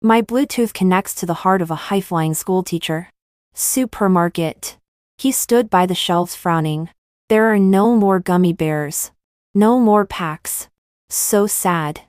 My Bluetooth connects to the heart of a high-flying schoolteacher. Supermarket. He stood by the shelves frowning. There are no more gummy bears. No more packs. So sad.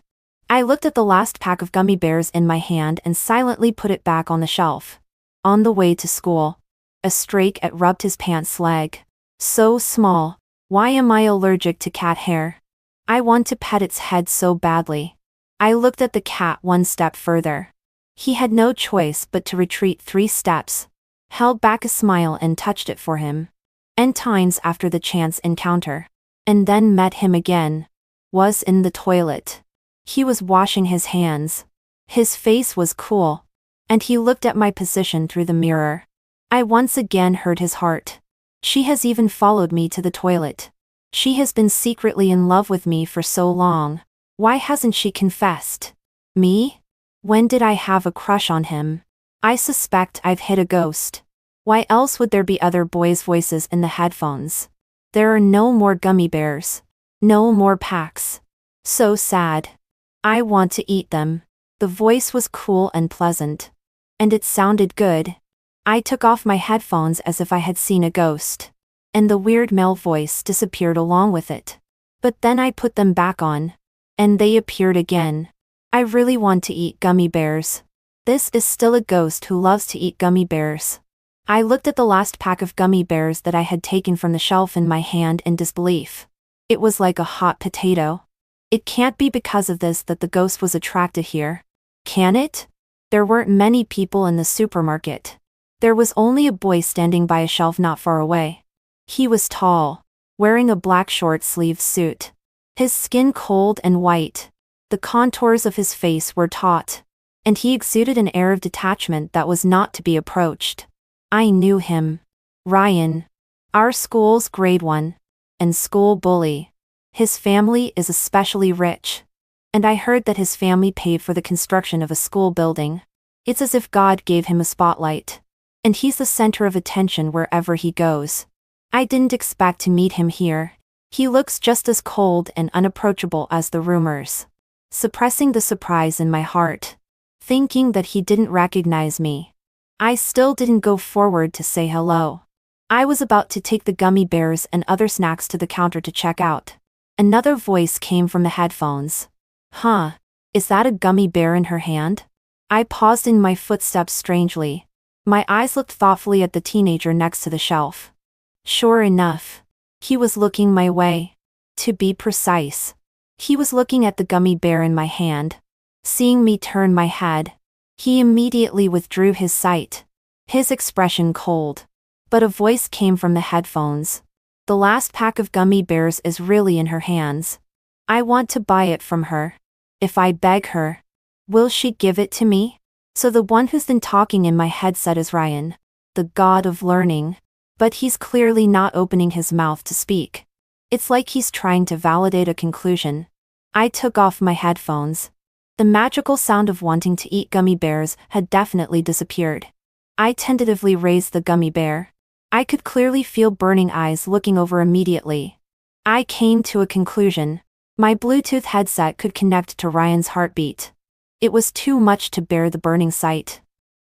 I looked at the last pack of gummy bears in my hand and silently put it back on the shelf. On the way to school, a stray cat rubbed his pants leg. So small. Why am I allergic to cat hair? I want to pet its head so badly. I looked at the cat one step further. He had no choice but to retreat 3 steps, held back a smile and touched it for him. N times after the chance encounter. And then met him again. Was in the toilet. He was washing his hands. His face was cool. And he looked at my position through the mirror. I once again heard his heart. She has even followed me to the toilet. She has been secretly in love with me for so long. Why hasn't she confessed? Me? When did I have a crush on him? I suspect I've hit a ghost. Why else would there be other boys' voices in the headphones? There are no more gummy bears. No more packs. So sad. I want to eat them. The voice was cool and pleasant. And it sounded good. I took off my headphones as if I had seen a ghost. And the weird male voice disappeared along with it. But then I put them back on. And they appeared again. I really want to eat gummy bears. This is still a ghost who loves to eat gummy bears. I looked at the last pack of gummy bears that I had taken from the shelf in my hand in disbelief. It was like a hot potato. It can't be because of this that the ghost was attracted here. Can it? There weren't many people in the supermarket. There was only a boy standing by a shelf not far away. He was tall, wearing a black short-sleeved suit. His skin cold and white. The contours of his face were taut. And he exuded an air of detachment that was not to be approached. I knew him. Ryan. Our school's grade 1. And school bully. His family is especially rich. And I heard that his family paid for the construction of a school building. It's as if God gave him a spotlight. And he's the center of attention wherever he goes. I didn't expect to meet him here. He looks just as cold and unapproachable as the rumors. Suppressing the surprise in my heart. Thinking that he didn't recognize me. I still didn't go forward to say hello. I was about to take the gummy bears and other snacks to the counter to check out. Another voice came from the headphones. Huh, is that a gummy bear in her hand? I paused in my footsteps strangely. My eyes looked thoughtfully at the teenager next to the shelf. Sure enough. He was looking my way. To be precise. He was looking at the gummy bear in my hand. Seeing me turn my head. He immediately withdrew his sight. His expression cold. But a voice came from the headphones. The last pack of gummy bears is really in her hands. I want to buy it from her. If I beg her, will she give it to me? So the one who's been talking in my headset is Ryan, the god of learning. But he's clearly not opening his mouth to speak. It's like he's trying to validate a conclusion. I took off my headphones. The magical sound of wanting to eat gummy bears had definitely disappeared. I tentatively raised the gummy bear. I could clearly feel burning eyes looking over immediately. I came to a conclusion. My Bluetooth headset could connect to Ryan's heartbeat. It was too much to bear the burning sight.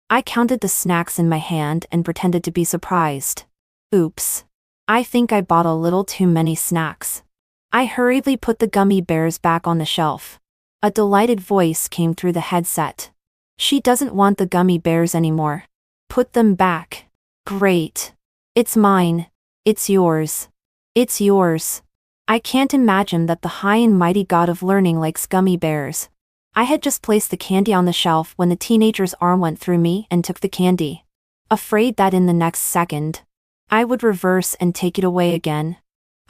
I counted the snacks in my hand and pretended to be surprised. Oops. I think I bought a little too many snacks. I hurriedly put the gummy bears back on the shelf. A delighted voice came through the headset. She doesn't want the gummy bears anymore. Put them back. Great. It's mine. It's yours. It's yours. I can't imagine that the high and mighty god of learning likes gummy bears. I had just placed the candy on the shelf when the teenager's arm went through me and took the candy. Afraid that in the next second, I would reverse and take it away again.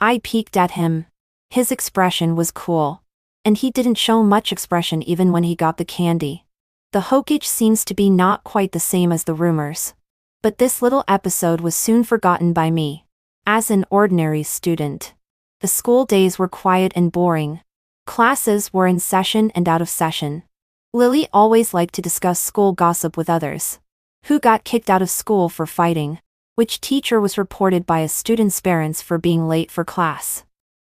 I peeked at him. His expression was cool. And he didn't show much expression even when he got the candy. The Hokage seems to be not quite the same as the rumors. But this little episode was soon forgotten by me. As an ordinary student. The school days were quiet and boring. Classes were in session and out of session. Lily always liked to discuss school gossip with others. Who got kicked out of school for fighting? Which teacher was reported by a student's parents for being late for class?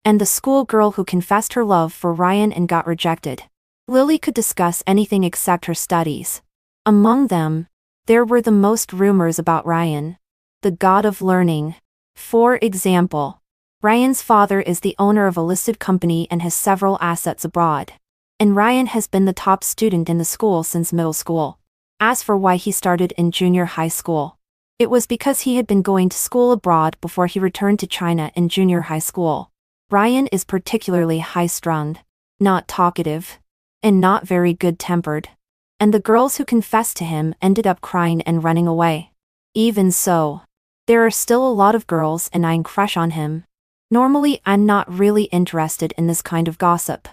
And the schoolgirl who confessed her love for Ryan and got rejected. Lily could discuss anything except her studies. Among them, there were the most rumors about Ryan, the god of learning. For example, Ryan's father is the owner of a listed company and has several assets abroad. And Ryan has been the top student in the school since middle school. As for why he started in junior high school, it was because he had been going to school abroad before he returned to China in junior high school. Ryan is particularly high-strung, not talkative, and not very good-tempered. And the girls who confessed to him ended up crying and running away. Even so, there are still a lot of girls and I crush on him. Normally I'm not really interested in this kind of gossip.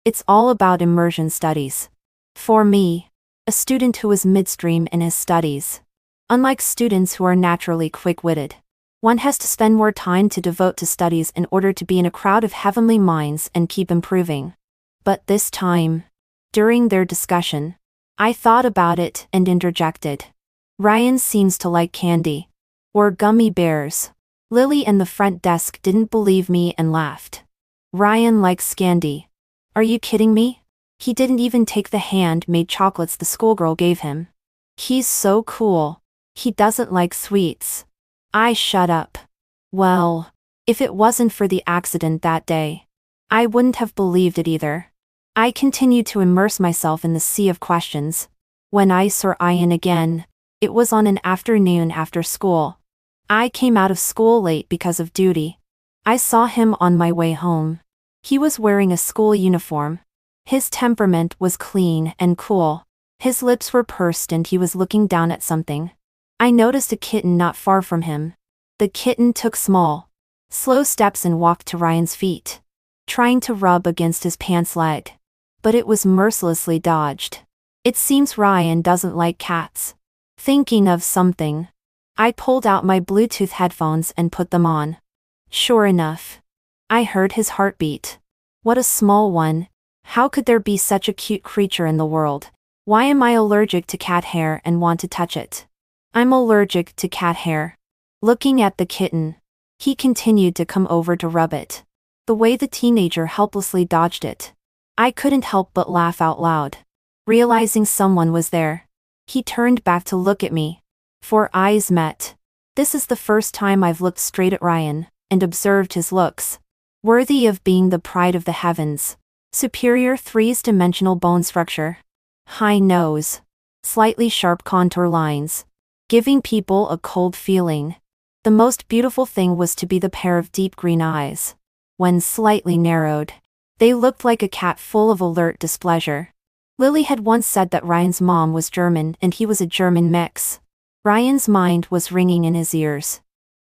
It's all about immersion studies. For me, a student who is midstream in his studies, unlike students who are naturally quick-witted, one has to spend more time to devote to studies in order to be in a crowd of heavenly minds and keep improving. But this time, during their discussion, I thought about it and interjected. Ryan seems to like candy. Or gummy bears. Lily in the front desk didn't believe me and laughed. Ryan likes candy. Are you kidding me? He didn't even take the handmade chocolates the schoolgirl gave him. He's so cool. He doesn't like sweets. I shut up. Well, if it wasn't for the accident that day, I wouldn't have believed it either. I continued to immerse myself in the sea of questions. When I saw Ryan again, it was on an afternoon after school. I came out of school late because of duty. I saw him on my way home. He was wearing a school uniform. His temperament was clean and cool. His lips were pursed and he was looking down at something. I noticed a kitten not far from him. The kitten took small, slow steps and walked to Ryan's feet, trying to rub against his pants leg. But it was mercilessly dodged. It seems Ryan doesn't like cats. Thinking of something, I pulled out my Bluetooth headphones and put them on. Sure enough, I heard his heartbeat. What a small one. How could there be such a cute creature in the world? Why am I allergic to cat hair and want to touch it? I'm allergic to cat hair. Looking at the kitten, he continued to come over to rub it. The way the teenager helplessly dodged it, I couldn't help but laugh out loud. Realizing someone was there, he turned back to look at me. Four eyes met. This is the first time I've looked straight at Ryan and observed his looks. Worthy of being the pride of the heavens. Superior three-dimensional bone structure. High nose. Slightly sharp contour lines, giving people a cold feeling. The most beautiful thing was to be the pair of deep green eyes. When slightly narrowed, they looked like a cat full of alert displeasure. Lily had once said that Ryan's mom was German and he was a German mix. Ryan's mind was ringing in his ears.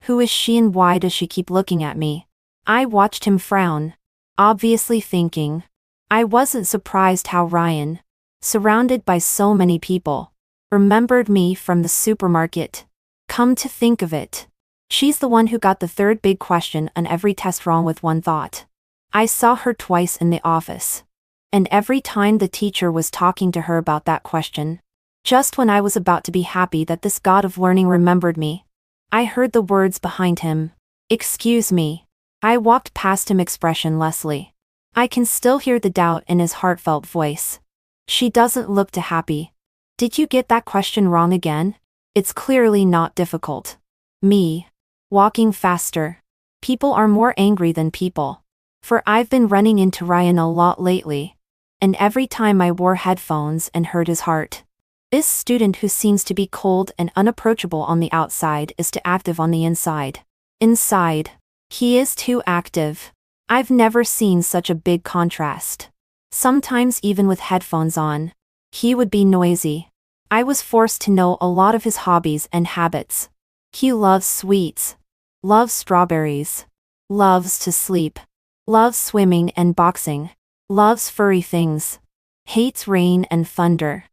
Who is she and why does she keep looking at me? I watched him frown, obviously thinking. I wasn't surprised how Ryan, surrounded by so many people, remembered me from the supermarket. Come to think of it, she's the one who got the third big question on every test wrong with one thought. I saw her twice in the office. And every time the teacher was talking to her about that question, just when I was about to be happy that this god of learning remembered me, I heard the words behind him. Excuse me. I walked past him expressionlessly. I can still hear the doubt in his heartfelt voice. She doesn't look too happy. Did you get that question wrong again? It's clearly not difficult. Me. Walking faster. People are more angry than people. For I've been running into Ryan a lot lately. And every time I wore headphones and heard his heart. This student who seems to be cold and unapproachable on the outside is too active on the inside. Inside, he is too active. I've never seen such a big contrast. Sometimes even with headphones on, he would be noisy. I was forced to know a lot of his hobbies and habits. He loves sweets, loves strawberries, loves to sleep, loves swimming and boxing, loves furry things, hates rain and thunder,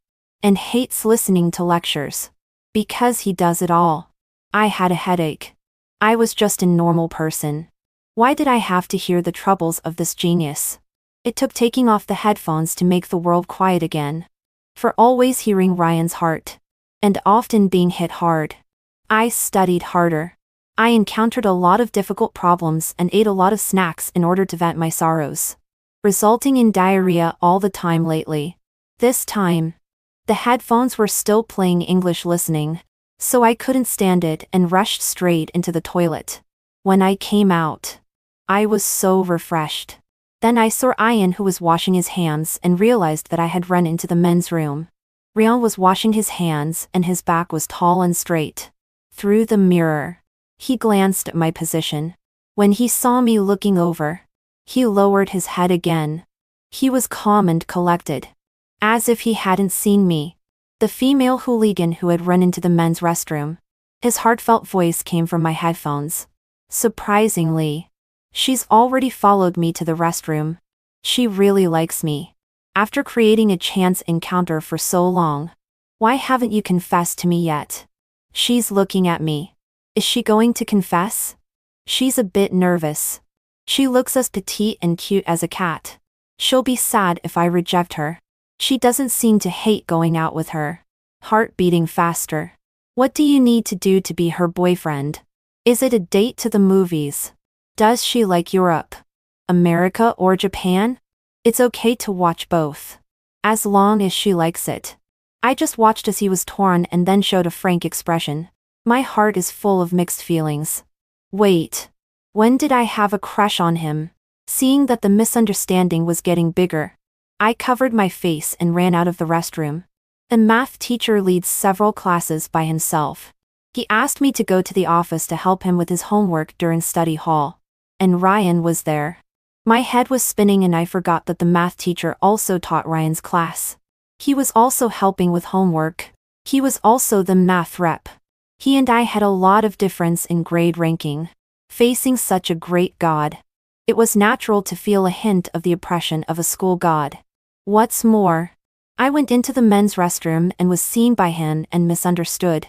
and hates listening to lectures. Because he does it all. I had a headache. I was just a normal person. Why did I have to hear the troubles of this genius? It took taking off the headphones to make the world quiet again. For always hearing Ryan's heart. And often being hit hard. I studied harder. I encountered a lot of difficult problems and ate a lot of snacks in order to vent my sorrows. Resulting in diarrhea all the time lately. This time, The headphones were still playing English listening, so I couldn't stand it and rushed straight into the toilet. When I came out, I was so refreshed. Then I saw Ryan, who was washing his hands, and realized that I had run into the men's room. Ryan was washing his hands and his back was tall and straight. Through the mirror, he glanced at my position. When he saw me looking over, he lowered his head again. He was calm and collected, as if he hadn't seen me, the female hooligan who had run into the men's restroom. His heartfelt voice came from my headphones. Surprisingly, she's already followed me to the restroom. She really likes me. After creating a chance encounter for so long, why haven't you confessed to me yet? She's looking at me. Is she going to confess? She's a bit nervous. She looks as petite and cute as a cat. She'll be sad if I reject her. She doesn't seem to hate going out with her. Heart beating faster. What do you need to do to be her boyfriend? Is it a date to the movies? Does she like Europe, America, or Japan? It's okay to watch both, as long as she likes it. I just watched as he was torn and then showed a frank expression. My heart is full of mixed feelings. Wait. When did I have a crush on him? Seeing that the misunderstanding was getting bigger, I covered my face and ran out of the restroom. The math teacher leads several classes by himself. He asked me to go to the office to help him with his homework during study hall. And Ryan was there. My head was spinning and I forgot that the math teacher also taught Ryan's class. He was also helping with homework. He was also the math rep. He and I had a lot of difference in grade ranking. Facing such a great god, it was natural to feel a hint of the oppression of a school god. What's more, I went into the men's restroom and was seen by him and misunderstood.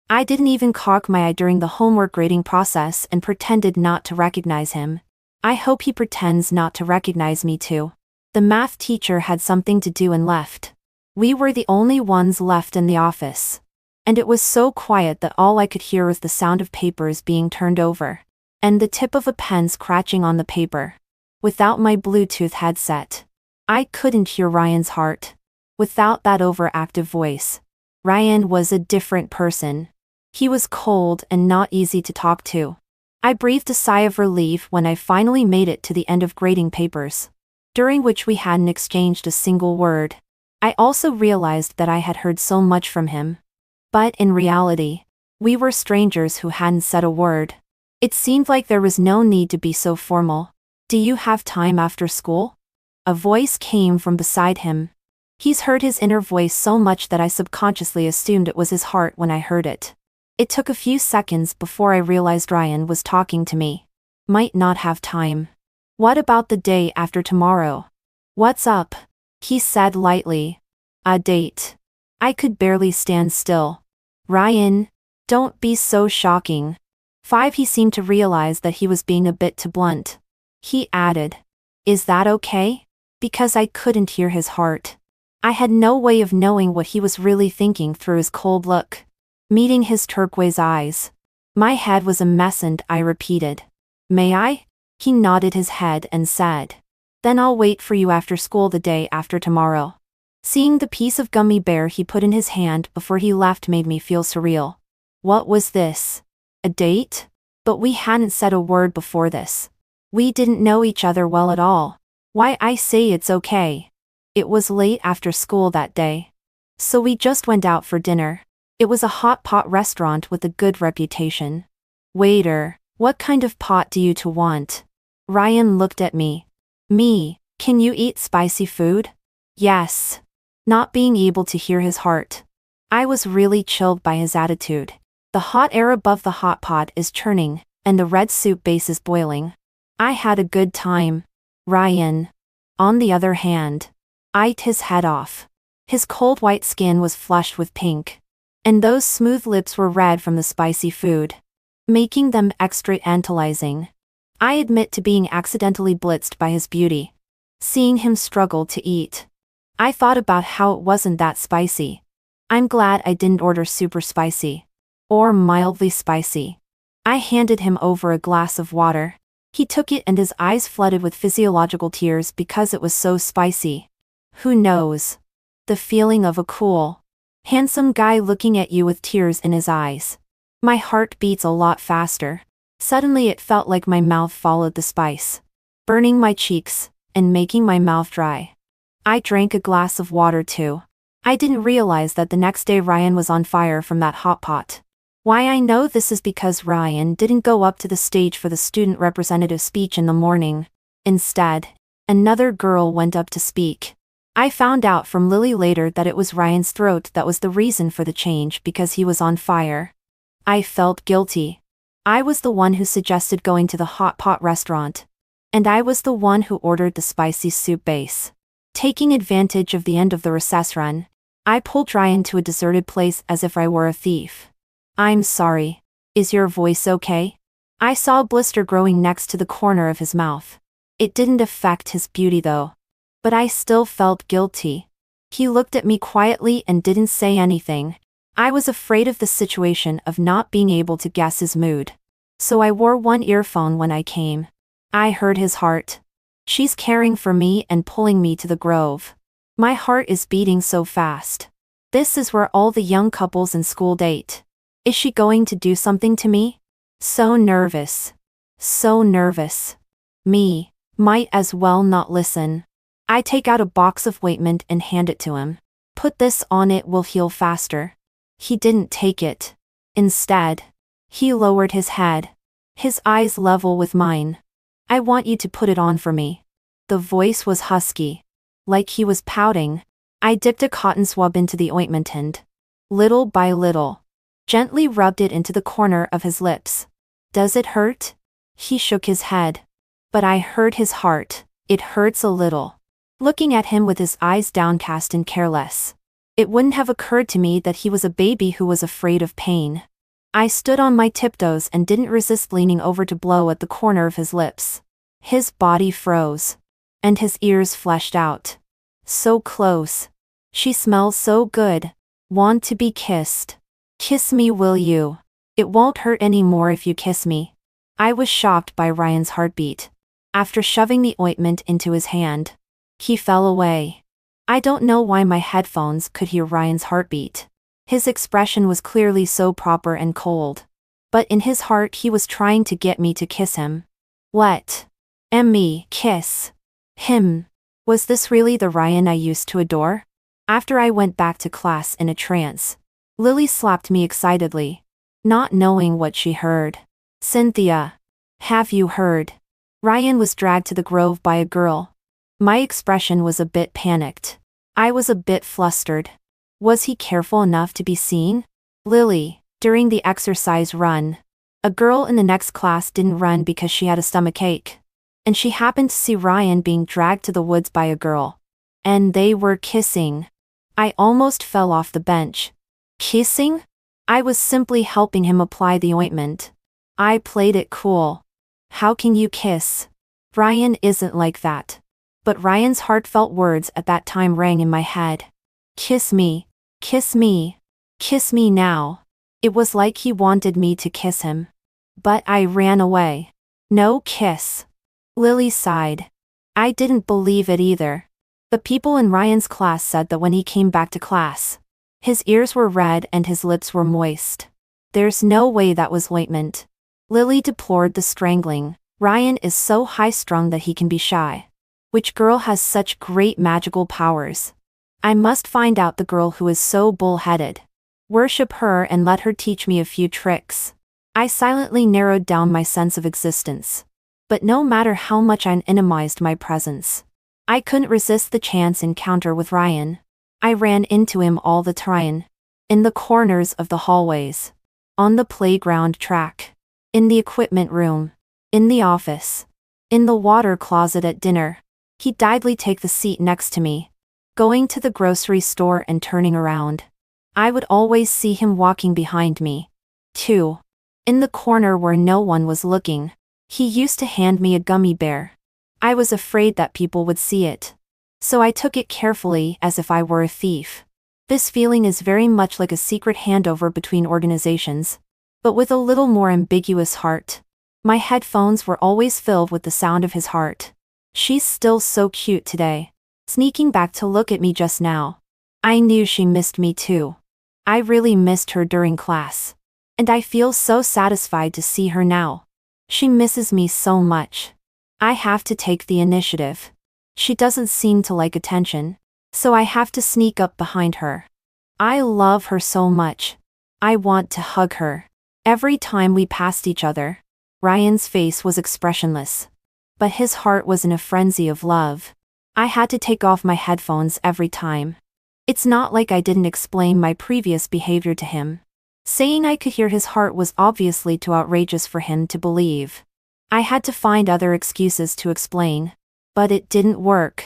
I didn't even cock my eye during the homework grading process and pretended not to recognize him. I hope he pretends not to recognize me too. The math teacher had something to do and left. We were the only ones left in the office. And it was so quiet that all I could hear was the sound of papers being turned over, and the tip of a pen scratching on the paper. Without my Bluetooth headset, I couldn't hear Ryan's heart. Without that overactive voice, Ryan was a different person. He was cold and not easy to talk to. I breathed a sigh of relief when I finally made it to the end of grading papers, during which we hadn't exchanged a single word. I also realized that I had heard so much from him. But in reality, we were strangers who hadn't said a word. It seemed like there was no need to be so formal. Do you have time after school? A voice came from beside him. He's heard his inner voice so much that I subconsciously assumed it was his heart when I heard it. It took a few seconds before I realized Ryan was talking to me. Might not have time. What about the day after tomorrow? What's up? He said lightly. A date. I could barely stand still. Ryan, don't be so shocking. 5. He seemed to realize that he was being a bit too blunt. He added, is that okay? Because I couldn't hear his heart. I had no way of knowing what he was really thinking through his cold look. Meeting his turquoise eyes, my head was a mess and I repeated, may I? He nodded his head and said, then I'll wait for you after school the day after tomorrow. Seeing the piece of gummy bear he put in his hand before he left made me feel surreal. What was this? A date? But we hadn't said a word before this. We didn't know each other well at all. Why I say it's okay. It was late after school that day, so we just went out for dinner. It was a hot pot restaurant with a good reputation. Waiter, what kind of pot do you two want? Ryan looked at me. Me, can you eat spicy food? Yes. Not being able to hear his heart, I was really chilled by his attitude. The hot air above the hot pot is churning, and the red soup base is boiling. I had a good time. Ryan, on the other hand, eyed his head off. His cold white skin was flushed with pink, and those smooth lips were red from the spicy food, making them extra tantalizing. I admit to being accidentally blitzed by his beauty. Seeing him struggle to eat, I thought about how it wasn't that spicy. I'm glad I didn't order super spicy, or mildly spicy. I handed him over a glass of water. He took it and his eyes flooded with physiological tears because it was so spicy. Who knows? The feeling of a cool, Handsome guy looking at you with tears in his eyes. My heart beats a lot faster. Suddenly it felt like my mouth followed the spice, burning my cheeks and making my mouth dry. I drank a glass of water too. I didn't realize that the next day Ryan was on fire from that hot pot. Why I know this is because Ryan didn't go up to the stage for the student representative speech in the morning. Instead, another girl went up to speak. I found out from Lily later that it was Ryan's throat that was the reason for the change because he was on fire. I felt guilty. I was the one who suggested going to the hot pot restaurant. And I was the one who ordered the spicy soup base. Taking advantage of the end of the recess run, I pulled Ryan to a deserted place as if I were a thief. I'm sorry. Is your voice okay? I saw a blister growing next to the corner of his mouth. It didn't affect his beauty though. But I still felt guilty. He looked at me quietly and didn't say anything. I was afraid of the situation of not being able to guess his mood. So I wore one earphone when I came. I heard his heart. She's caring for me and pulling me to the grove. My heart is beating so fast. This is where all the young couples in school date. Is she going to do something to me? So nervous. So nervous. Me. Might as well not listen. I take out a box of ointment and hand it to him. Put this on, it will heal faster. He didn't take it. Instead, he lowered his head. His eyes level with mine. I want you to put it on for me. The voice was husky. Like he was pouting. I dipped a cotton swab into the ointment and, little by little, gently rubbed it into the corner of his lips. Does it hurt? He shook his head. But I heard his heart. It hurts a little. Looking at him with his eyes downcast and careless. It wouldn't have occurred to me that he was a baby who was afraid of pain. I stood on my tiptoes and didn't resist leaning over to blow at the corner of his lips. His body froze. And his ears fleshed out. So close. She smells so good. Want to be kissed. Kiss me, will you? It won't hurt anymore if you kiss me. I was shocked by Ryan's heartbeat. After shoving the ointment into his hand, he fell away. I don't know why my headphones could hear Ryan's heartbeat. His expression was clearly so proper and cold. But in his heart he was trying to get me to kiss him. What? Me, kiss him. Was this really the Ryan I used to adore? After I went back to class in a trance, Lily slapped me excitedly, not knowing what she heard. Cynthia. Have you heard? Ryan was dragged to the grove by a girl. My expression was a bit panicked. I was a bit flustered. Was he careful enough to be seen? Lily, during the exercise run, a girl in the next class didn't run because she had a stomachache. And she happened to see Ryan being dragged to the woods by a girl. And they were kissing. I almost fell off the bench. Kissing? I was simply helping him apply the ointment. I played it cool. How can you kiss? Ryan isn't like that. But Ryan's heartfelt words at that time rang in my head. Kiss me. Kiss me. Kiss me now. It was like he wanted me to kiss him. But I ran away. No kiss. Lily sighed. I didn't believe it either. The people in Ryan's class said that when he came back to class, his ears were red and his lips were moist. There's no way that was ointment. Lily deplored the strangling. Ryan is so high-strung that he can be shy. Which girl has such great magical powers? I must find out the girl who is so bull-headed. Worship her and let her teach me a few tricks. I silently narrowed down my sense of existence. But no matter how much I minimized my presence, I couldn't resist the chance encounter with Ryan. I ran into him all the time. In the corners of the hallways. On the playground track. In the equipment room. In the office. In the water closet at dinner. He'd idly take the seat next to me. Going to the grocery store and turning around. I would always see him walking behind me. 2. In the corner where no one was looking. He used to hand me a gummy bear. I was afraid that people would see it. So I took it carefully as if I were a thief. This feeling is very much like a secret handover between organizations. But with a little more ambiguous heart. My headphones were always filled with the sound of his heart. She's still so cute today. Sneaking back to look at me just now. I knew she missed me too. I really missed her during class. And I feel so satisfied to see her now. She misses me so much. I have to take the initiative. She doesn't seem to like attention, so I have to sneak up behind her. I love her so much. I want to hug her. Every time we passed each other, Ryan's face was expressionless. But his heart was in a frenzy of love. I had to take off my headphones every time. It's not like I didn't explain my previous behavior to him. Saying I could hear his heart was obviously too outrageous for him to believe. I had to find other excuses to explain. But it didn't work.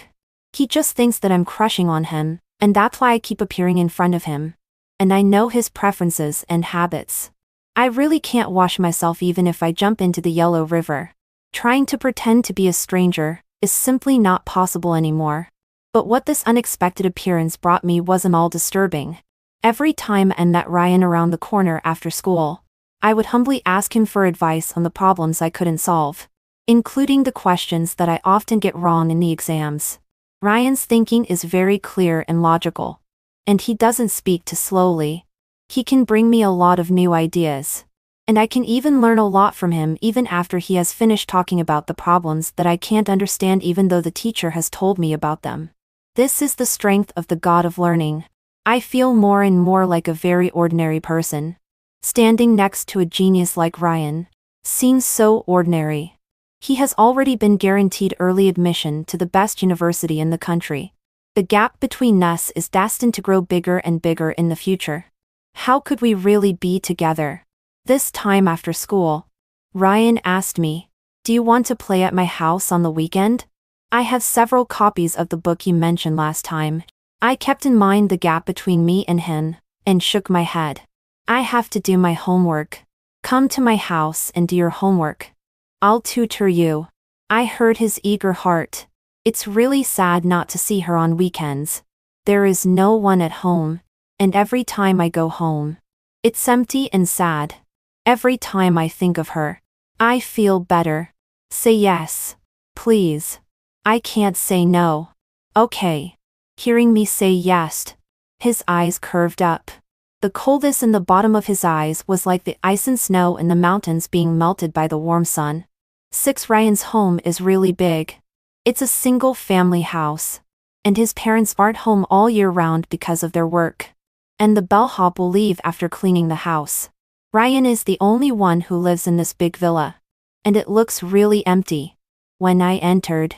He just thinks that I'm crushing on him, and that's why I keep appearing in front of him. And I know his preferences and habits. I really can't wash myself even if I jump into the Yellow River. Trying to pretend to be a stranger is simply not possible anymore. But what this unexpected appearance brought me wasn't all disturbing. Every time I met Ryan around the corner after school, I would humbly ask him for advice on the problems I couldn't solve, including the questions that I often get wrong in the exams. Ryan's thinking is very clear and logical. And he doesn't speak too slowly. He can bring me a lot of new ideas. And I can even learn a lot from him even after he has finished talking about the problems that I can't understand even though the teacher has told me about them. This is the strength of the God of learning. I feel more and more like a very ordinary person. Standing next to a genius like Ryan seems so ordinary. He has already been guaranteed early admission to the best university in the country. The gap between us is destined to grow bigger and bigger in the future. How could we really be together? This time after school, Ryan asked me, "Do you want to play at my house on the weekend? I have several copies of the book you mentioned last time." I kept in mind the gap between me and him, and shook my head. "I have to do my homework. Come to my house and do your homework. I'll tutor you." I heard his eager heart. It's really sad not to see her on weekends. There is no one at home, and every time I go home, it's empty and sad. Every time I think of her, I feel better. Say yes, please. I can't say no. Okay. Hearing me say yes, his eyes curved up. The coldness in the bottom of his eyes was like the ice and snow in the mountains being melted by the warm sun. Ryan's home is really big. It's a single-family house. And his parents aren't home all year round because of their work. And the bellhop will leave after cleaning the house. Ryan is the only one who lives in this big villa. And it looks really empty. When I entered,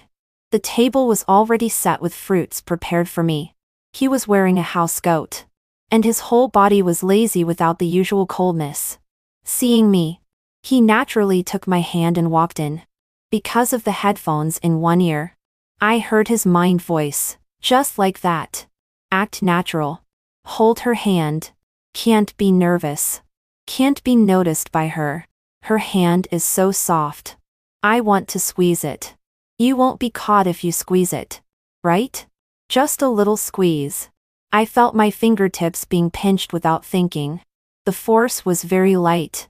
the table was already set with fruits prepared for me. He was wearing a housecoat. And his whole body was lazy without the usual coldness. Seeing me, he naturally took my hand and walked in. Because of the headphones in one ear, I heard his mind voice, just like that. Act natural. Hold her hand. Can't be nervous. Can't be noticed by her. Her hand is so soft. I want to squeeze it. You won't be caught if you squeeze it, right? Just a little squeeze. I felt my fingertips being pinched without thinking. The force was very light.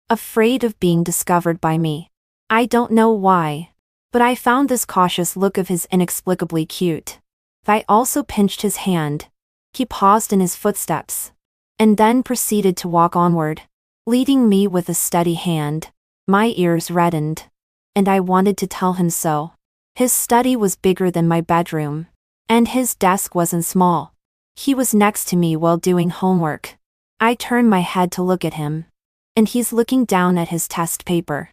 Afraid of being discovered by me. I don't know why, but I found this cautious look of his inexplicably cute. I also pinched his hand. He paused in his footsteps, and then proceeded to walk onward, leading me with a steady hand. My ears reddened, and I wanted to tell him so. His study was bigger than my bedroom, and his desk wasn't small. He was next to me while doing homework. I turned my head to look at him, and he's looking down at his test paper.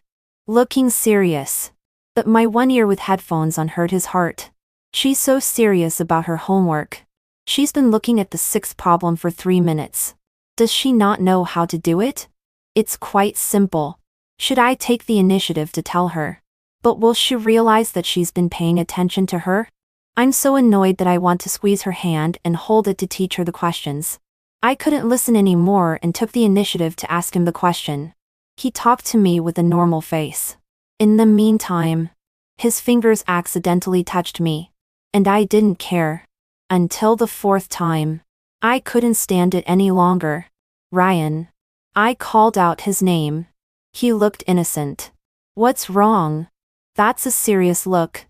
Looking serious. But my one ear with headphones on hurt his heart. She's so serious about her homework. She's been looking at the sixth problem for 3 minutes. Does she not know how to do it? It's quite simple. Should I take the initiative to tell her? But will she realize that she's been paying attention to her? I'm so annoyed that I want to squeeze her hand and hold it to teach her the questions. I couldn't listen anymore and took the initiative to ask him the question. He talked to me with a normal face. In the meantime, his fingers accidentally touched me. And I didn't care. Until the 4th time. I couldn't stand it any longer. Ryan. I called out his name. He looked innocent. What's wrong? That's a serious look.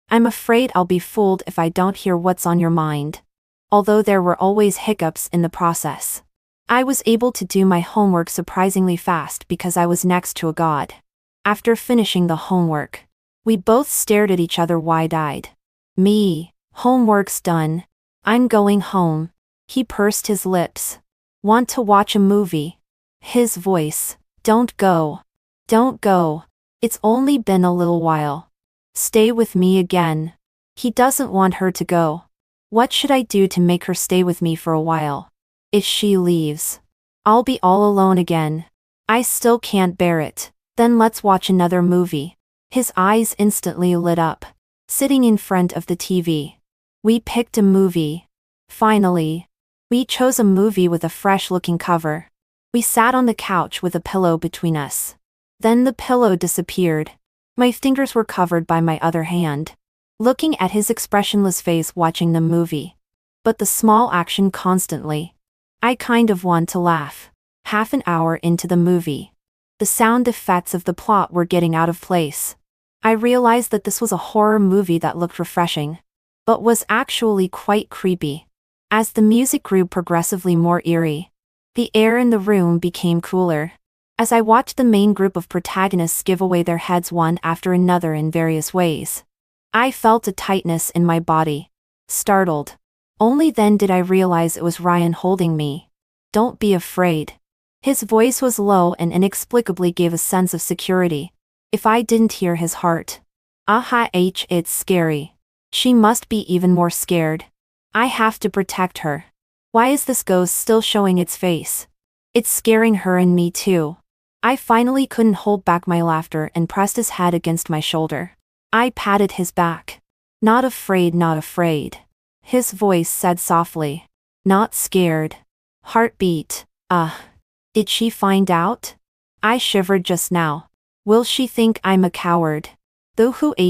I'm afraid I'll be fooled if I don't hear what's on your mind. Although there were always hiccups in the process. I was able to do my homework surprisingly fast because I was next to a god. After finishing the homework, we both stared at each other wide-eyed. Me, homework's done. I'm going home. He pursed his lips. Want to watch a movie? His voice. Don't go. Don't go. It's only been a little while. Stay with me again. He doesn't want her to go. What should I do to make her stay with me for a while? If she leaves, I'll be all alone again. I still can't bear it. Then let's watch another movie. His eyes instantly lit up. Sitting in front of the TV. We picked a movie. Finally. We chose a movie with a fresh-looking cover. We sat on the couch with a pillow between us. Then the pillow disappeared. My fingers were covered by my other hand. Looking at his expressionless face watching the movie. But the small action constantly. I kind of want to laugh. Half an hour into the movie. The sound effects of the plot were getting out of place. I realized that this was a horror movie that looked refreshing, but was actually quite creepy. As the music grew progressively more eerie, the air in the room became cooler. As I watched the main group of protagonists give away their heads one after another in various ways, I felt a tightness in my body. Startled. Only then did I realize it was Ryan holding me. Don't be afraid. His voice was low and inexplicably gave a sense of security. If I didn't hear his heart. It's scary. She must be even more scared. I have to protect her. Why is this ghost still showing its face? It's scaring her and me too. I finally couldn't hold back my laughter and pressed his head against my shoulder. I patted his back. Not afraid, not afraid. His voice said softly. Not scared. Heartbeat. Did she find out? I shivered just now. Will she think I'm a coward?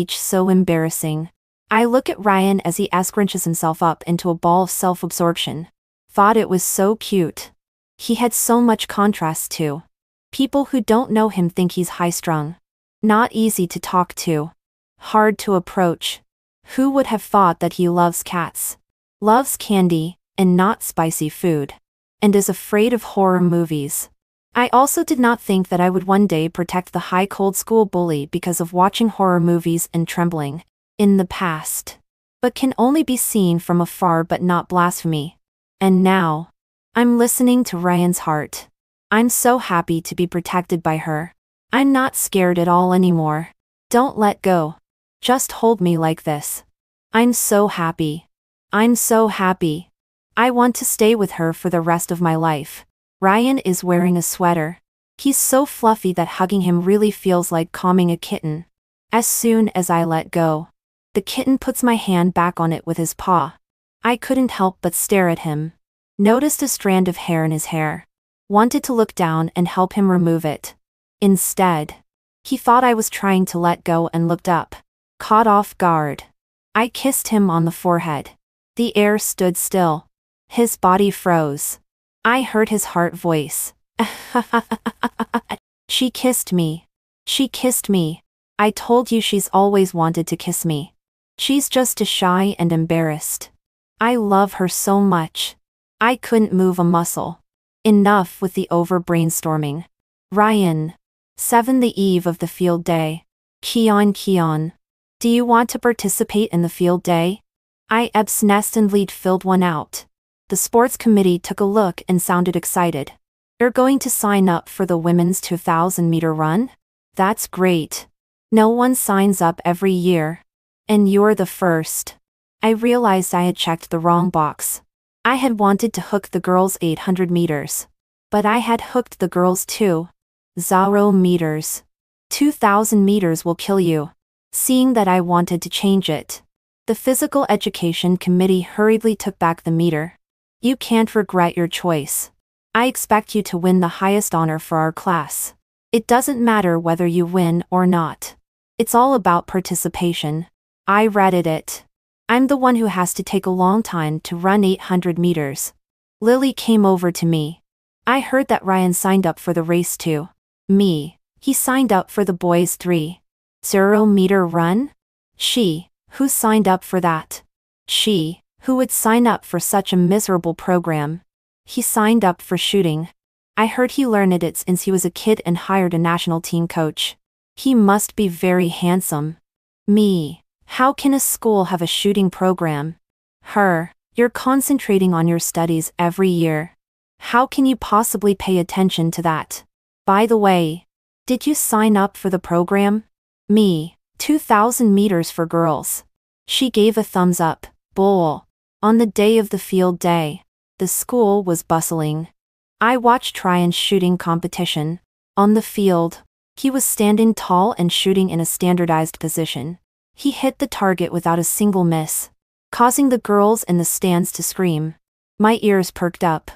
So embarrassing. I look at Ryan as he scrunches himself up into a ball of self-absorption. Thought it was so cute. He had so much contrast too. People who don't know him think he's high-strung. Not easy to talk to. Hard to approach. Who would have thought that he loves cats? Loves candy, and not spicy food. And is afraid of horror movies. I also did not think that I would one day protect the high-cold school bully because of watching horror movies and trembling. In the past. But can only be seen from afar but not blasphemy. And now. I'm listening to Ryan's heart. I'm so happy to be protected by her. I'm not scared at all anymore. Don't let go. Just hold me like this. I'm so happy. I'm so happy. I want to stay with her for the rest of my life. Ryan is wearing a sweater. He's so fluffy that hugging him really feels like calming a kitten. As soon as I let go, the kitten puts my hand back on it with his paw. I couldn't help but stare at him. Noticed a strand of hair in his hair. Wanted to look down and help him remove it. Instead, he thought I was trying to let go and looked up. Caught off guard. I kissed him on the forehead. The air stood still. His body froze. I heard his heart voice. She kissed me. She kissed me. I told you she's always wanted to kiss me. She's just too shy and embarrassed. I love her so much. I couldn't move a muscle. Enough with the over-brainstorming. Ryan. 7 The eve of the field day. Keon. Do you want to participate in the field day? I absently filled one out. The sports committee took a look and sounded excited. You're going to sign up for the women's 2,000-meter run? That's great. No one signs up every year. And you're the first. I realized I had checked the wrong box. I had wanted to hook the girls' 800 meters. But I had hooked the girls' 2,000 meters. 2,000 meters will kill you. Seeing that I wanted to change it, the physical education committee hurriedly took back the meter. You can't regret your choice. I expect you to win the highest honor for our class. It doesn't matter whether you win or not. It's all about participation. I read it. I'm the one who has to take a long time to run 800 meters. Lily came over to me. I heard that Ryan signed up for the race too. Me. He signed up for the boys' 3,000-meter run? She. Who signed up for that? She. Who would sign up for such a miserable program? He signed up for shooting. I heard he learned it since he was a kid and hired a national team coach. He must be very handsome. Me. How can a school have a shooting program? Her. You're concentrating on your studies every year. How can you possibly pay attention to that? By the way, did you sign up for the program? Me. 2,000 meters for girls. She gave a thumbs up. Bull. On the day of the field day, the school was bustling. I watched Ryan's shooting competition. On the field, he was standing tall and shooting in a standardized position. He hit the target without a single miss, causing the girls in the stands to scream. My ears perked up.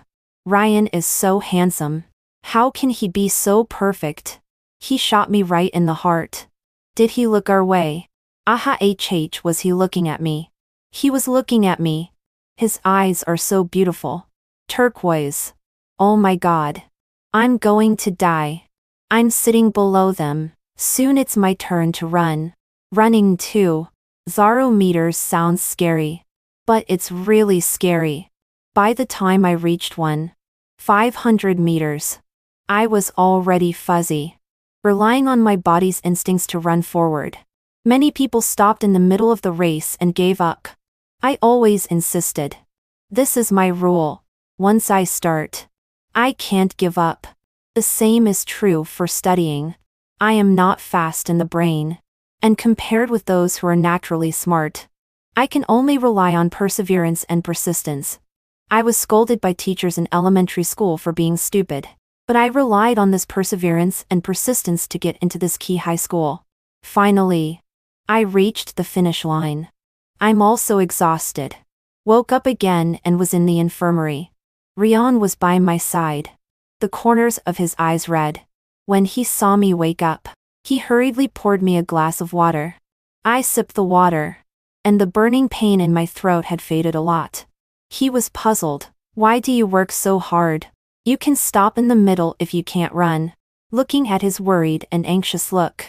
Ryan is so handsome. How can he be so perfect? He shot me right in the heart. Did he look our way? Was he looking at me? He was looking at me. His eyes are so beautiful. Turquoise. Oh my God. I'm going to die. I'm sitting below them. Soon it's my turn to run. Running too. 0 meters sounds scary. But it's really scary. By the time I reached 500 meters, I was already fuzzy, relying on my body's instincts to run forward. Many people stopped in the middle of the race and gave up. I always insisted. This is my rule. Once I start, I can't give up. The same is true for studying. I am not fast in the brain. And compared with those who are naturally smart, I can only rely on perseverance and persistence. I was scolded by teachers in elementary school for being stupid, but I relied on this perseverance and persistence to get into this key high school. Finally, I reached the finish line. I'm also exhausted. Woke up again and was in the infirmary. Ryan was by my side, the corners of his eyes red. When he saw me wake up, he hurriedly poured me a glass of water. I sipped the water, and the burning pain in my throat had faded a lot. He was puzzled. Why do you work so hard? You can stop in the middle if you can't run. Looking at his worried and anxious look,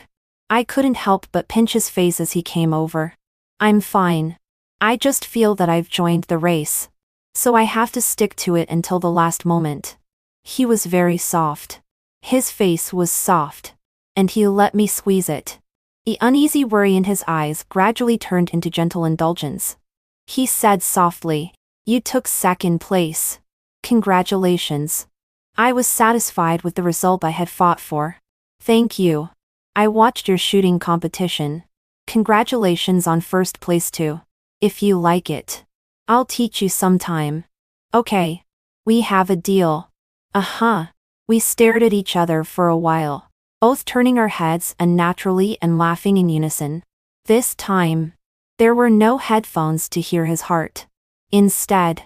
I couldn't help but pinch his face as he came over. I'm fine. I just feel that I've joined the race, so I have to stick to it until the last moment. He was very soft. His face was soft, and he let me squeeze it. The uneasy worry in his eyes gradually turned into gentle indulgence. He said softly, "You took second place. Congratulations." I was satisfied with the result I had fought for. "Thank you. I watched your shooting competition. Congratulations on first place too. If you like it, I'll teach you sometime." "Okay. We have a deal." "Uh-huh." We stared at each other for a while, both turning our heads unnaturally and laughing in unison. This time, there were no headphones to hear his heart. Instead,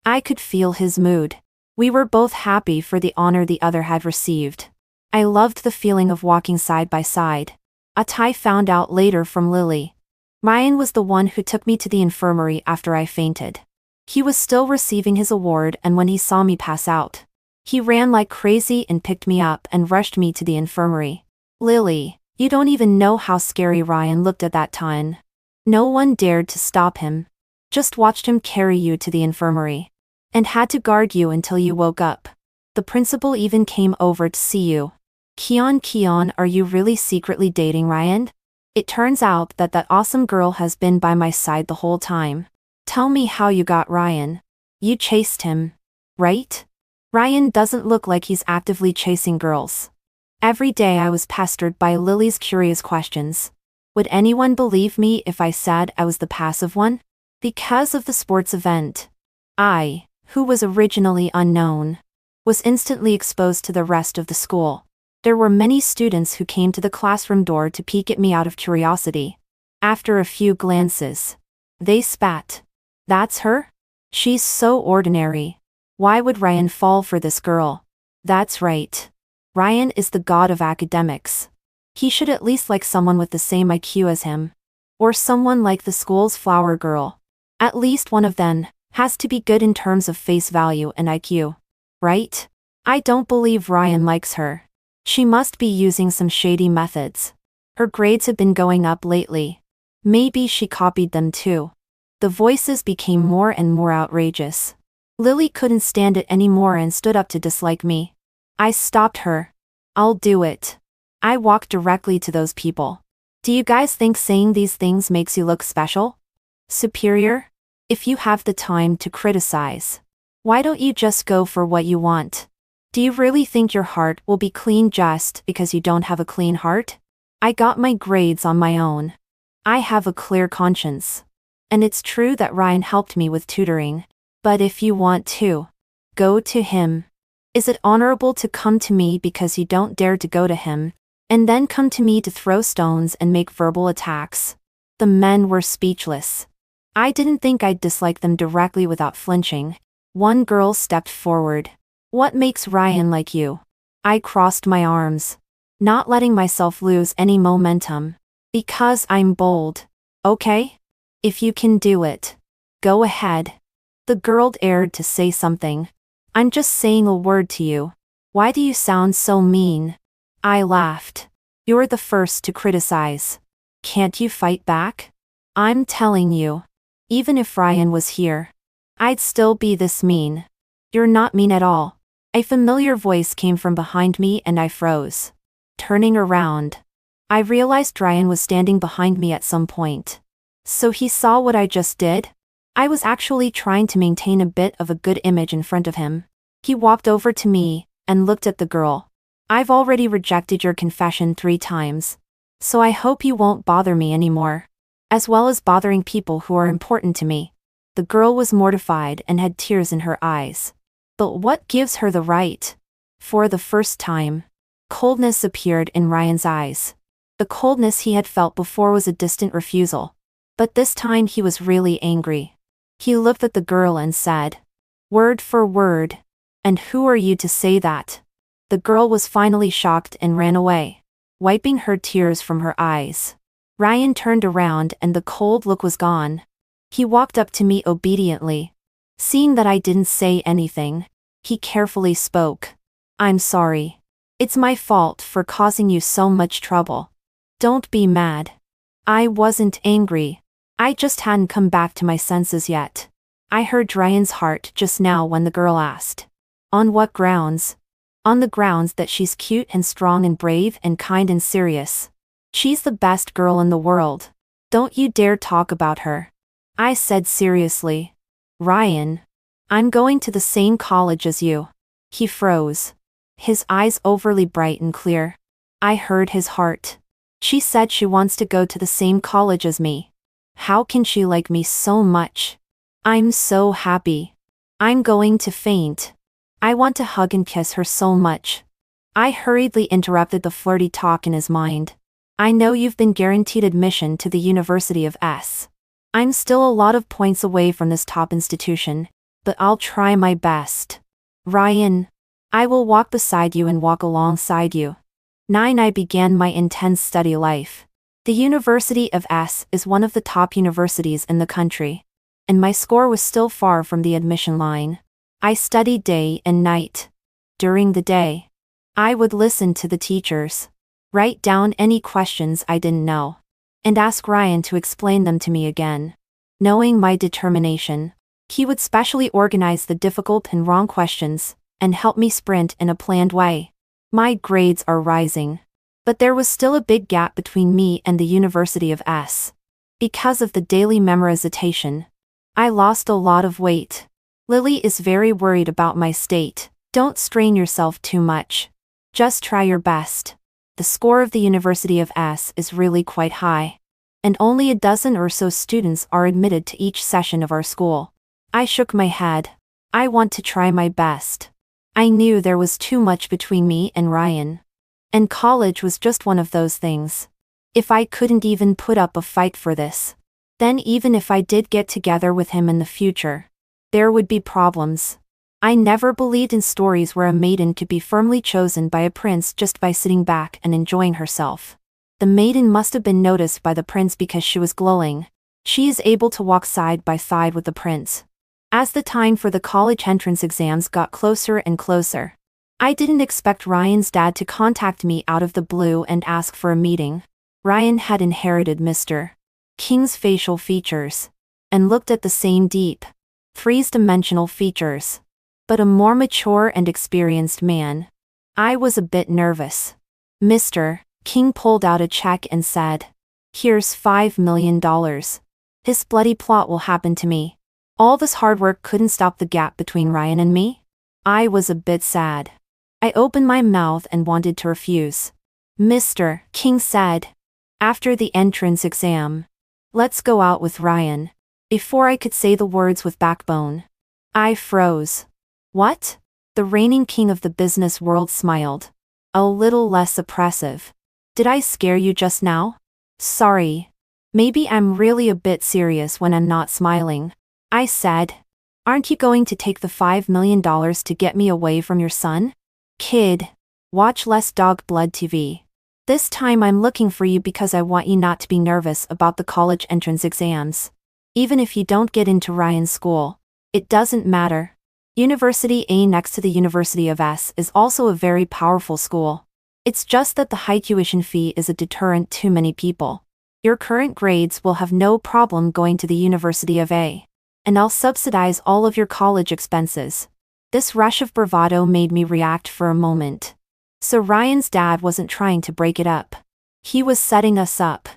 I could feel his mood. We were both happy for the honor the other had received. I loved the feeling of walking side by side. I found out later from Lily. Ryan was the one who took me to the infirmary after I fainted. He was still receiving his award, and when he saw me pass out, he ran like crazy and picked me up and rushed me to the infirmary. Lily, you don't even know how scary Ryan looked at that time. No one dared to stop him. Just watched him carry you to the infirmary. And had to guard you until you woke up. The principal even came over to see you. Keon, are you really secretly dating Ryan? It turns out that that awesome girl has been by my side the whole time. Tell me how you got Ryan. You chased him, right? Ryan doesn't look like he's actively chasing girls. Every day I was pestered by Lily's curious questions. Would anyone believe me if I said I was the passive one? Because of the sports event, I, who was originally unknown, was instantly exposed to the rest of the school. There were many students who came to the classroom door to peek at me out of curiosity. After a few glances, they spat. "That's her? She's so ordinary. Why would Ryan fall for this girl?" That's right. Ryan is the god of academics. He should at least like someone with the same IQ as him. Or someone like the school's flower girl. At least one of them has to be good in terms of face value and IQ. Right? I don't believe Ryan likes her. She must be using some shady methods. Her grades have been going up lately. Maybe she copied them too. The voices became more and more outrageous. Lily couldn't stand it anymore and stood up to dislike me. I stopped her. I'll do it. I walked directly to those people. Do you guys think saying these things makes you look special? Superior? If you have the time to criticize, why don't you just go for what you want? Do you really think your heart will be clean just because you don't have a clean heart? I got my grades on my own. I have a clear conscience. And it's true that Ryan helped me with tutoring. But if you want to, go to him. Is it honorable to come to me because you don't dare to go to him, and then come to me to throw stones and make verbal attacks? The men were speechless. I didn't think I'd dislike them directly without flinching. One girl stepped forward. What makes Ryan like you? I crossed my arms, not letting myself lose any momentum. Because I'm bold. Okay? If you can do it, go ahead. The girl dared to say something. I'm just saying a word to you. Why do you sound so mean? I laughed. You're the first to criticize. Can't you fight back? I'm telling you. Even if Ryan was here, I'd still be this mean. You're not mean at all. A familiar voice came from behind me and I froze. Turning around, I realized Ryan was standing behind me at some point. So he saw what I just did? I was actually trying to maintain a bit of a good image in front of him. He walked over to me and looked at the girl. I've already rejected your confession 3 times. So I hope you won't bother me anymore. As well as bothering people who are important to me. The girl was mortified and had tears in her eyes. But what gives her the right? For the first time, coldness appeared in Ryan's eyes. The coldness he had felt before was a distant refusal. But this time he was really angry. He looked at the girl and said, word for word. And who are you to say that? The girl was finally shocked and ran away, wiping her tears from her eyes. Ryan turned around and the cold look was gone. He walked up to me obediently. Seeing that I didn't say anything, he carefully spoke. I'm sorry. It's my fault for causing you so much trouble. Don't be mad. I wasn't angry. I just hadn't come back to my senses yet. I heard Ryan's heart just now when the girl asked. On what grounds? On the grounds that she's cute and strong and brave and kind and serious. She's the best girl in the world. Don't you dare talk about her. I said seriously. Ryan, I'm going to the same college as you. He froze. His eyes overly bright and clear. I heard his heart. She said she wants to go to the same college as me. How can she like me so much? I'm so happy. I'm going to faint. I want to hug and kiss her so much. I hurriedly interrupted the flirty talk in his mind. I know you've been guaranteed admission to the University of S. I'm still a lot of points away from this top institution, but I'll try my best. Ryan, I will walk beside you and walk alongside you. 9. I began my intense study life. The University of S is one of the top universities in the country. And my score was still far from the admission line. I studied day and night. During the day, I would listen to the teachers, write down any questions I didn't know, and ask Ryan to explain them to me again. Knowing my determination, he would specially organize the difficult and wrong questions, and help me sprint in a planned way. My grades are rising. But there was still a big gap between me and the University of S. Because of the daily memorization, I lost a lot of weight. Lily is very worried about my state. Don't strain yourself too much. Just try your best. The score of the University of S is really quite high. And only a dozen or so students are admitted to each session of our school. I shook my head. I want to try my best. I knew there was too much between me and Ryan. And college was just one of those things. If I couldn't even put up a fight for this, then even if I did get together with him in the future, there would be problems. I never believed in stories where a maiden could be firmly chosen by a prince just by sitting back and enjoying herself. The maiden must have been noticed by the prince because she was glowing. She is able to walk side by side with the prince. As the time for the college entrance exams got closer and closer, I didn't expect Ryan's dad to contact me out of the blue and ask for a meeting. Ryan had inherited Mr. King's facial features, and looked at the same deep, three-dimensional features. But a more mature and experienced man. I was a bit nervous. Mr. King pulled out a check and said, "Here's $5 million. This bloody plot will happen to me. All this hard work couldn't stop the gap between Ryan and me?" I was a bit sad. I opened my mouth and wanted to refuse. Mr. King said, after the entrance exam, "Let's go out with Ryan." Before I could say the words with backbone, I froze. What? The reigning king of the business world smiled. A little less oppressive. Did I scare you just now? Sorry. Maybe I'm really a bit serious when I'm not smiling. I said. Aren't you going to take the $5 million to get me away from your son? Kid. Watch less dog blood TV. This time I'm looking for you because I want you not to be nervous about the college entrance exams. Even if you don't get into Ryan's school, it doesn't matter. University A next to the University of S is also a very powerful school. It's just that the high tuition fee is a deterrent to many people. Your current grades will have no problem going to the University of A. And I'll subsidize all of your college expenses. This rush of bravado made me react for a moment. So Ryan's dad wasn't trying to break it up. He was setting us up.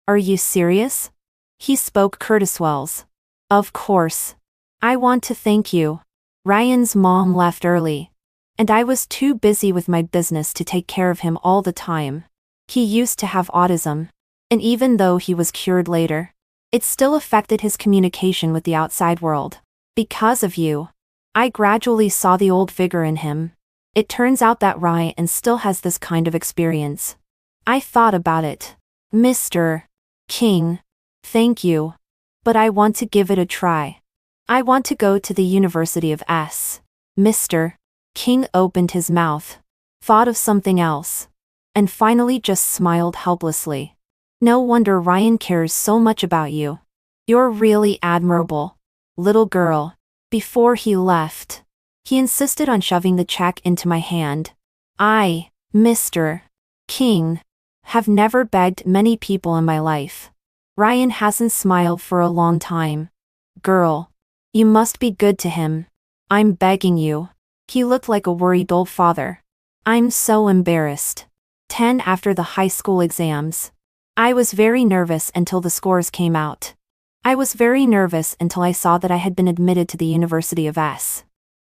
Are you serious? He spoke Curtiswells. Of course. I want to thank you. Ryan's mom left early. And I was too busy with my business to take care of him all the time. He used to have autism. And even though he was cured later, it still affected his communication with the outside world. Because of you, I gradually saw the old vigor in him. It turns out that Ryan still has this kind of experience. I thought about it. Mr. King. Thank you. But I want to give it a try. I want to go to the University of S. Mr. King opened his mouth, thought of something else, and finally just smiled helplessly. No wonder Ryan cares so much about you. You're really admirable, little girl. Before he left, he insisted on shoving the check into my hand. I, Mr. King, have never begged many people in my life. Ryan hasn't smiled for a long time. Girl, you must be good to him. I'm begging you. He looked like a worried old father. I'm so embarrassed. 10 after the high school exams. I was very nervous until the scores came out. I was very nervous until I saw that I had been admitted to the University of S.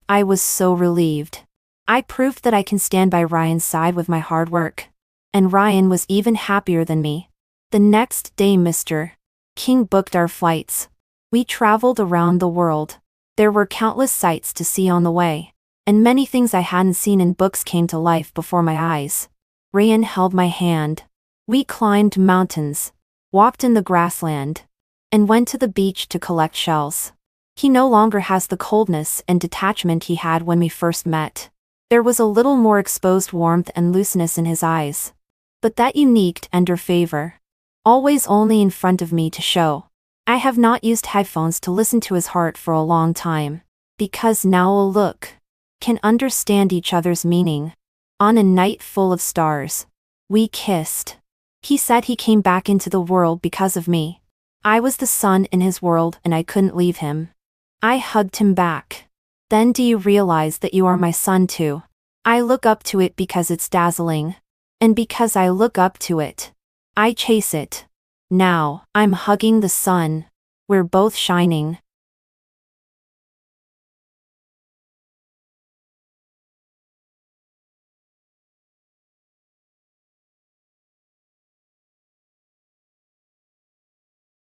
I was so relieved. I proved that I can stand by Ryan's side with my hard work. And Ryan was even happier than me. The next day Mr. King booked our flights. We traveled around the world. There were countless sights to see on the way. And many things I hadn't seen in books came to life before my eyes. Ryan held my hand. We climbed mountains, walked in the grassland, and went to the beach to collect shells. He no longer has the coldness and detachment he had when we first met. There was a little more exposed warmth and looseness in his eyes. But that unique tender favor. Always only in front of me to show. I have not used headphones to listen to his heart for a long time. Because now a look can understand each other's meaning. On a night full of stars, we kissed. He said he came back into the world because of me. I was the sun in his world and I couldn't leave him. I hugged him back. Then do you realize that you are my sun too? I look up to it because it's dazzling. And because I look up to it, I chase it. Now, I'm hugging the sun. We're both shining.